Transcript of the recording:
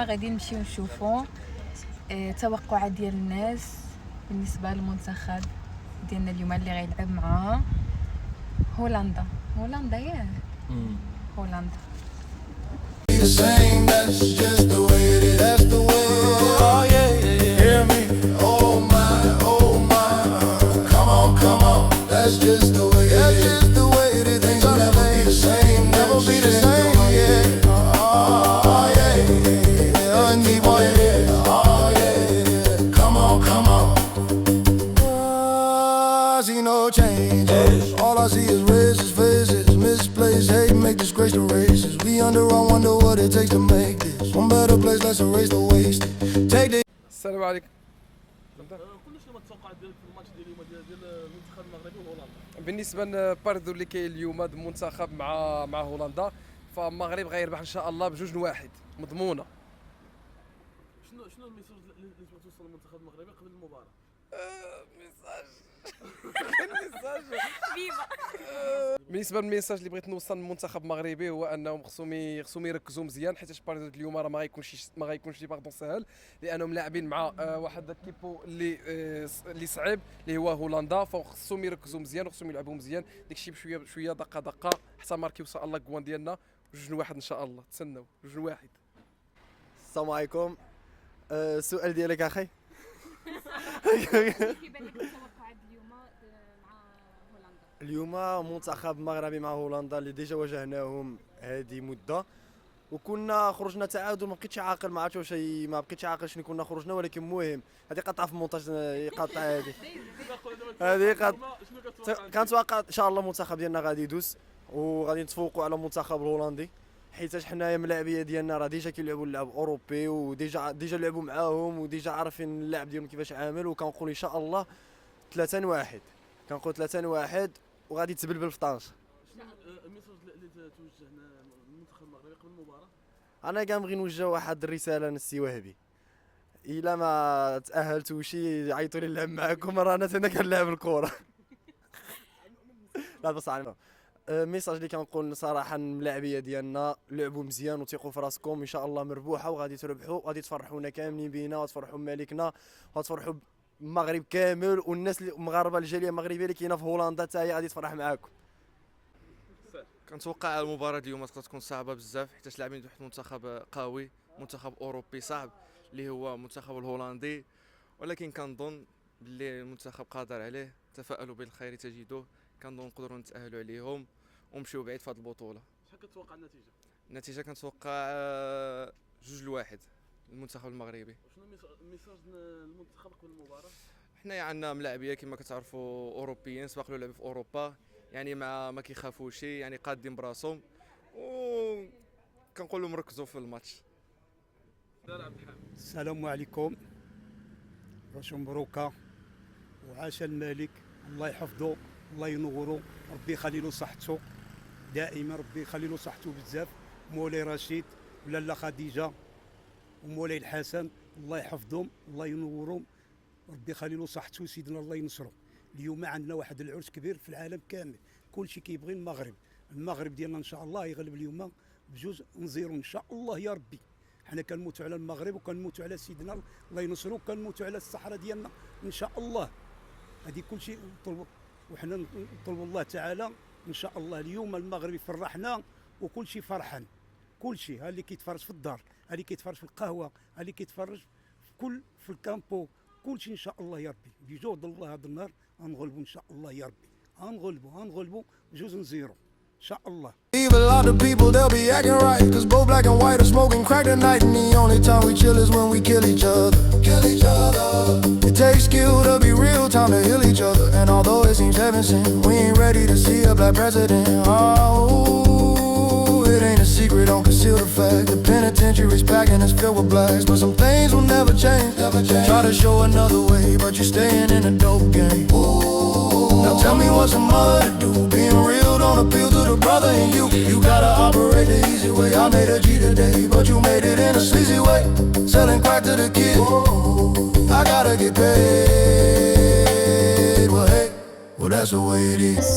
غادي نمشيو نشوفو توقعات ديال الناس بالنسبه للمنتخب ديالنا اليوم اللي غيلعب مع هولندا. ياه هولندا. All I see is racist faces, misplaced hate, make disgrace to races. We I wonder what it takes to make this one better place. Let's erase the waste. Take the. السلام عليكم. كل شنو التوقعات ديالك في الماتش ديال اليوم ديال المنتخب المغربي وهولندا؟ بالنسبه للباردو اللي كاين اليوم هذا المنتخب مع هولندا، فالمغرب غيربح ان شاء الله ب2-1 مضمونه. شنو الميساج اللي تبغي توصل للمنتخب المغربي قبل المباراه؟ بالنسبه للميساج اللي بغيت نوصل للمنتخب المغربي هو انهم خصهم يركزوا مزيان، حيت باردو اليوم راه ما غيكونش باردون سهل، لانهم لاعبين مع واحد الكيبو اللي صعيب اللي هو هولندا، فخصهم يركزوا مزيان وخصهم يلعبوا مزيان داكشي بشويه دقه حتى ماركي وصل الله الكوان ديالنا 2-1 ان شاء الله. تسناو 2-1. السلام عليكم. السؤال ديالك اخي. كيبان لك التوقعات اليوم مع هولندا؟ اليوم منتخب مغربي مع هولندا اللي ديجا واجهناهم هذه مده وكنا خرجنا تعادل. ما بقيتش عاقل، ما عرفتش واش ما بقيتش عاقل شنو كنا خرجنا، ولكن المهم هذه قطعه في المونتاج يقطع هذه كنتوقع ان شاء الله المنتخب ديالنا غادي يدوز وغادي نتفوقوا على المنتخب الهولندي، حيت حنايا الملاعبيه ديالنا راه ديجا كيلعبوا اللعب اوروبي وديجا لعبوا معاهم وديجا عارفين اللاعب ديالهم كيفاش عامل. وكنقول ان شاء الله 3-1، كنقول 3-1 وغادي تبلبل في طنجة. شنو الميساج اللي توجه للمنتخب المغربي قبل المباراه؟ انا كنبغي نوجه واحد الرساله للسي وهبي، الا ما تاهلتوش عيطوا لي نلعب معاكم، راه انا كنلعب الكره. لا بصح الميساج اللي كنقول صراحه الملاعبيه ديالنا لعبوا مزيان وثقوا في راسكم، ان شاء الله مربوحه وغادي تربحوا وغادي تفرحونا كاملين بينا وتفرحوا بملكنا وتفرحوا المغرب كامل، والناس المغاربه الجاليه المغربيه اللي كاينه في هولندا حتى هي غادي تفرح معاكم. كنتوقع المباراه اليوم تقدر تكون صعبه بزاف، حيت لاعبين واحد المنتخب قوي، منتخب اوروبي صعب اللي هو المنتخب الهولندي، ولكن كنظن باللي المنتخب قادر عليه. تفائلوا بالخير تجدوه، كنظن نقدروا نتاهلوا عليهم ونمشيو بعيد في هذه البطوله. شحال كتوقع النتيجه؟ النتيجه كنتوقع 2-1 المنتخب المغربي. شنو الميساج للمنتخب قبل المباراه؟ حنايا عندنا ملاعبيه كما كتعرفوا اوروبيين سبق له لعبوا في اوروبا، يعني ما كيخافوش، يعني قادين براسهم وكنقول لهم ركزوا في الماتش. السلام عليكم. راش مبروكه وعاش الملك، الله يحفظه الله ينورو، ربي يخلي له صحته دائما، ربي يخلي له صحته بزاف. مولاي رشيد ولاله خديجه ومولاي الحسن الله يحفظهم الله ينورهم، ربي يخلي له صحته سيدنا الله ينصره. اليوم عندنا واحد العرس كبير في العالم كامل، كلشي كيبغي المغرب ديالنا ان شاء الله يغلب اليوم ب2-0 ان شاء الله يا ربي. حنا كنموتوا على المغرب وكنموتوا على سيدنا الله ينصرو، وكنموتوا على الصحراء ديالنا ان شاء الله. هذه كلشي نطلبوا وحنا نطلبوا الله تعالى ان شاء الله. اليوم المغرب يفرحنا وكلشي فرحان، كلشي ها اللي كيتفرج في الدار، ها اللي كيتفرج في القهوه، ها اللي كيتفرج في الكامبو، كلشي ان شاء الله يا ربي. بجود الله هذا النهار غنغلبوا ان شاء الله يا ربي، غنغلبوا 2-0 ان شاء الله. Evil lot of people, they'll be acting right, cause both black and white are smoking crack tonight, and the only time we chill is when we kill each other. It takes skill to be real, time to heal each other, and although it seems heaven sent, we ain't ready to see a black president. Oh, it ain't a secret, don't conceal the fact, the penitentiary's packing is filled with blacks, but some things will never change. Try to show another way, but you're staying in a dope game. Now tell me what's a mother to do, being real don't appeal to the brother in you. You gotta operate the easy way. I made a G today, but you made it in a sleazy way, selling crack to the kids. I gotta get paid. Well hey, well that's the way it is.